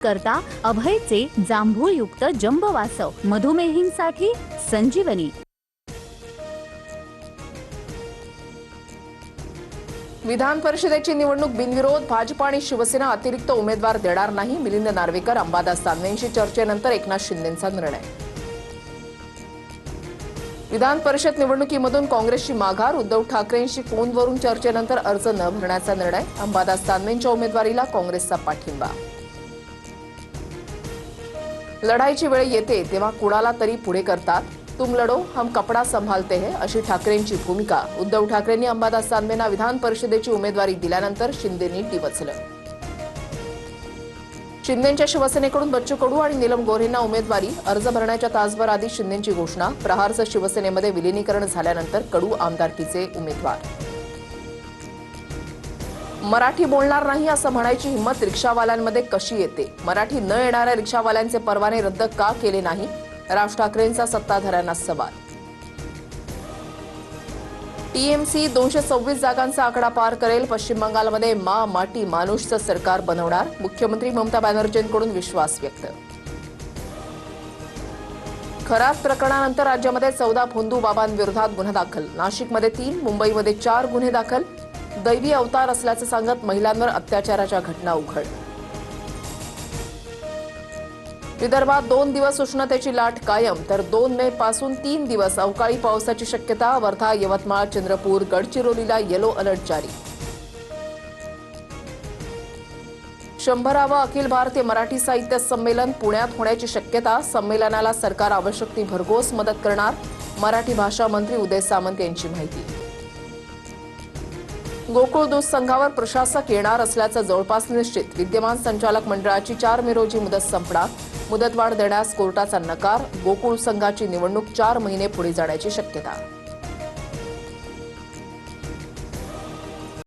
करता अभयचे जांभूळयुक्त जंबवासव मधुमेहींसाठी संजीवनी। विधान परिषदेची निवडणूक बिनविरोध, भाजप आणि शिवसेना अतिरिक्त उमेदवार देणार नाही। मिलिंद नार्वेकर, अंबादास दानवेंशी चर्चेनंतर एकनाथ शिंदेंचा निर्णय। विधान परिषद निवडणुकीमधून काँग्रेसची माघार, उद्धव ठाकरेंशी फोनवरून चर्चेनंतर अर्ज न भरण्याचा निर्णय। अंबादास दानवेंच्या उमेदवारीला काँग्रेसचा पाठिंबा। लढाईची वेळ येते तेव्हा कुणाला तरी पुढे करतात। तुम लढो हम कपडा संभालते हैं अशी ठाकरेंची भूमिका। उद्धव ठाकरेंनी अंबादास दानवेंना विधान परिषदेची उमेदवारी दिल्यानंतर शिंदेंनी डिवचलं। शिंदेंच्या शिवसेनेकडून बच्चू कडू आणि नीलम गोऱ्हेंना उमेदवारी, अर्ज भरण्याच्या तासभर आधी शिंदेंची घोषणा। प्रहारचं शिवसेनेमध्ये विलीनीकरण झाल्यानंतर कडू आमदारकीचे उमेदवार। मराठी बोलणार नाही असं म्हणायची हिंमत रिक्षावाल्यांमध्ये कशी येते? मराठी न येणाऱ्या रिक्षावाल्यांचे परवाने रद्द का केले नाही? राज ठाकरेंचा सत्ताधाऱ्यांना सवाल। टीएमसी 226 जागांचा आकडा पार करेल। पश्चिम बंगालमध्ये माटी मानुषचं सरकार बनवणार। मुख्यमंत्री ममता बॅनर्जींकडून विश्वास व्यक्त। खरात प्रकरणानंतर राज्यामध्ये 14 भोंदू बाबांविरोधात गुन्हा दाखल। नाशिकमध्ये 3, मुंबईमध्ये 4 गुन्हे दाखल। दैवी अवतार असल्याचं सांगत महिलांवर अत्याचाराच्या घटना उघड। विदर्भात 2 दिवस उष्णतेची लाट कायम, तर 2 मे पासून 3 दिवस अवकाळी पावसाची शक्यता। वर्धा, यवतमाळ, चंद्रपूर, गडचिरोलीला येलो अलर्ट जारी। 100वे अखिल भारतीय मराठी साहित्य संमेलन पुण्यात होण्याची शक्यता। संमेलनाला सरकार आवश्यक ती भरघोस मदत करणार। मराठी भाषा मंत्री उदय सामंत यांची माहिती। गोकुळ दूध संघावर प्रशासक येणार असल्याचं जवळपास निश्चित। विद्यमान संचालक मंडळाची 4 मे रोजी मुदत संपणार। मुदतवाढ देण्यास कोर्टाचा नकार। गोकुळ संघाची निवडणूक 4 महिने पुढे जाण्याची शक्यता।